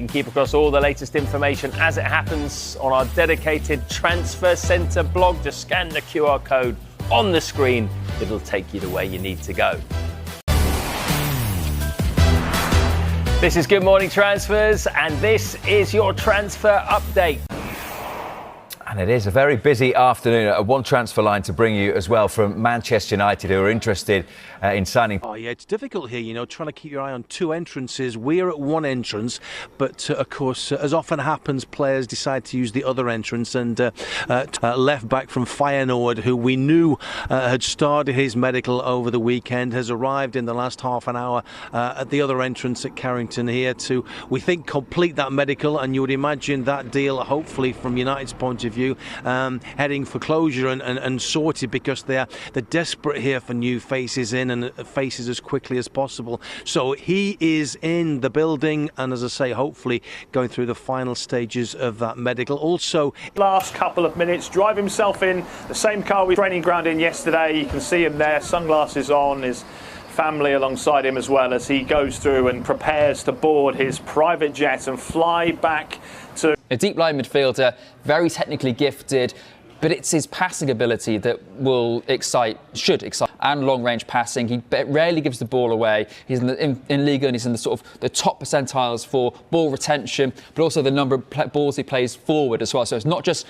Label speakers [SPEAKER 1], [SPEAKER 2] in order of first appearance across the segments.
[SPEAKER 1] can keep across all the latest information as it happens on our dedicated Transfer Centre blog. Just scan the QR code on the screen. It'll take you to where you need to go. This is Good Morning Transfers, and this is your transfer update.
[SPEAKER 2] And it is a very busy afternoon. One transfer line to bring you as well from Manchester United, who are interested in signing.
[SPEAKER 3] Oh yeah, it's difficult here, trying to keep your eye on two entrances. We're at one entrance, but of course, as often happens, players decide to use the other entrance. And left back from Feyenoord, who we knew had started his medical over the weekend, has arrived in the last half an hour at the other entrance at Carrington here to, we think, complete that medical. And you would imagine that deal, hopefully from United's point of view, heading for closure and sorted, because they're desperate here for new faces in and faces as quickly as possible. So he is in the building, and as I say, hopefully going through the final stages of that medical. Also,
[SPEAKER 4] last couple of minutes, drive himself in the same car we training ground in yesterday. You can see him there, sunglasses on, his family alongside him as well, as he goes through and prepares to board his private jet and fly back to
[SPEAKER 5] a deep line midfielder, very technically gifted, but it's his passing ability that will should excite, and long-range passing. He rarely gives the ball away. He's in Liga, and he's in the sort of the top percentiles for ball retention, but also the number of balls he plays forward as well. So it's not just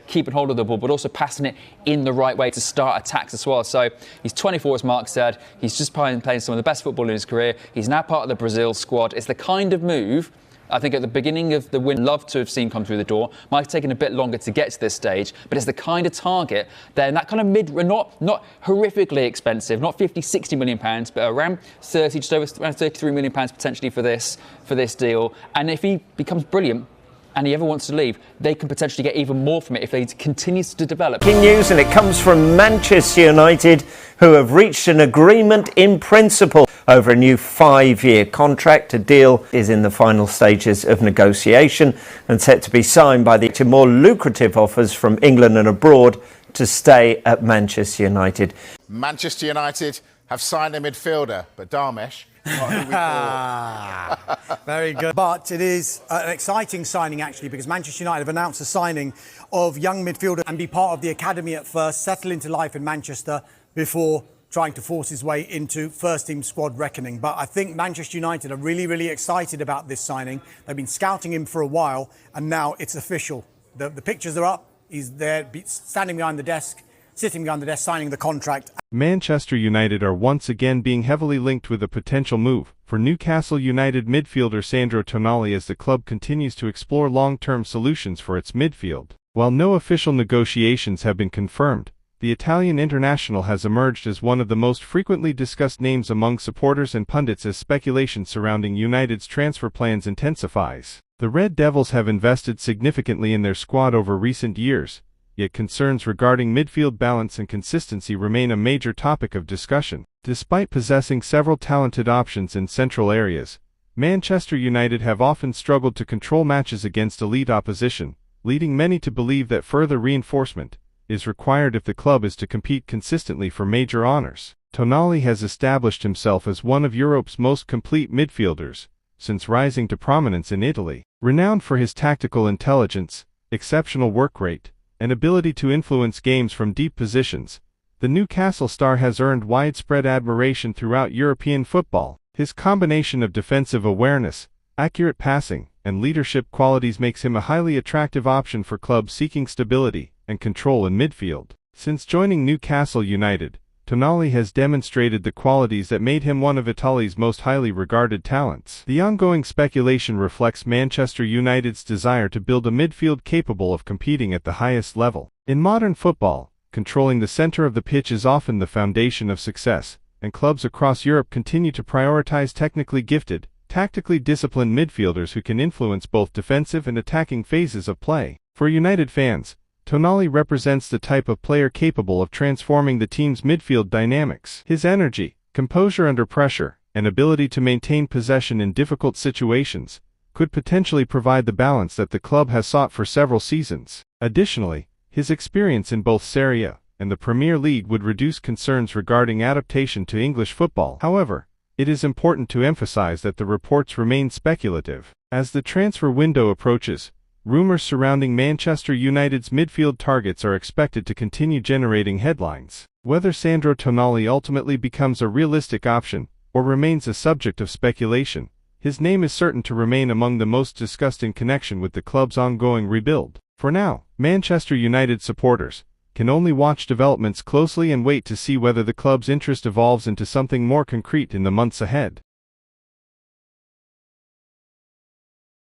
[SPEAKER 5] keeping hold of the ball, but also passing it in the right way to start attacks as well. So he's 24, as Mark said. He's just playing some of the best football in his career. He's now part of the Brazil squad. It's the kind of move I think at the beginning of the win, love to have seen come through the door. Might have taken a bit longer to get to this stage, but it's the kind of target then that kind of not horrifically expensive, not 50, 60 million pounds, but around 30, just over around 33 million pounds potentially for this deal. And if he becomes brilliant and he ever wants to leave, they can potentially get even more from it if he continues to develop.
[SPEAKER 1] News, and it comes from Manchester United, who have reached an agreement in principle over a new 5-year contract. A deal is in the final stages of negotiation and set to be signed by the more lucrative offers from England and abroad to stay at Manchester United.
[SPEAKER 6] Manchester United have signed a midfielder, but Darmesh, not who we thought.
[SPEAKER 7] Very good. But it is an exciting signing, actually, because Manchester United have announced the signing of young midfielder and be part of the academy at first, settle into life in Manchester before trying to force his way into first-team squad reckoning. But I think Manchester United are really, really excited about this signing. They've been scouting him for a while, and now it's official. The pictures are up. He's there, standing behind the desk, sitting behind the desk, signing the contract.
[SPEAKER 8] Manchester United are once again being heavily linked with a potential move for Newcastle United midfielder Sandro Tonali as the club continues to explore long-term solutions for its midfield. While no official negotiations have been confirmed, the Italian international has emerged as one of the most frequently discussed names among supporters and pundits as speculation surrounding United's transfer plans intensifies. The Red Devils have invested significantly in their squad over recent years, yet concerns regarding midfield balance and consistency remain a major topic of discussion. Despite possessing several talented options in central areas, Manchester United have often struggled to control matches against elite opposition, leading many to believe that further reinforcement is required if the club is to compete consistently for major honours. Tonali has established himself as one of Europe's most complete midfielders since rising to prominence in Italy. Renowned for his tactical intelligence, exceptional work rate, and ability to influence games from deep positions, the Newcastle star has earned widespread admiration throughout European football. His combination of defensive awareness, accurate passing, and leadership qualities makes him a highly attractive option for clubs seeking stability and control in midfield. Since joining Newcastle United, Tonali has demonstrated the qualities that made him one of Italy's most highly regarded talents. The ongoing speculation reflects Manchester United's desire to build a midfield capable of competing at the highest level. In modern football, controlling the center of the pitch is often the foundation of success, and clubs across Europe continue to prioritize technically gifted, tactically disciplined midfielders who can influence both defensive and attacking phases of play. For United fans, Tonali represents the type of player capable of transforming the team's midfield dynamics. His energy, composure under pressure, and ability to maintain possession in difficult situations could potentially provide the balance that the club has sought for several seasons. Additionally, his experience in both Serie A and the Premier League would reduce concerns regarding adaptation to English football. However, it is important to emphasize that the reports remain speculative. As the transfer window approaches, rumors surrounding Manchester United's midfield targets are expected to continue generating headlines. Whether Sandro Tonali ultimately becomes a realistic option, or remains a subject of speculation, his name is certain to remain among the most discussed in connection with the club's ongoing rebuild. For now, Manchester United supporters can only watch developments closely and wait to see whether the club's interest evolves into something more concrete in the months ahead.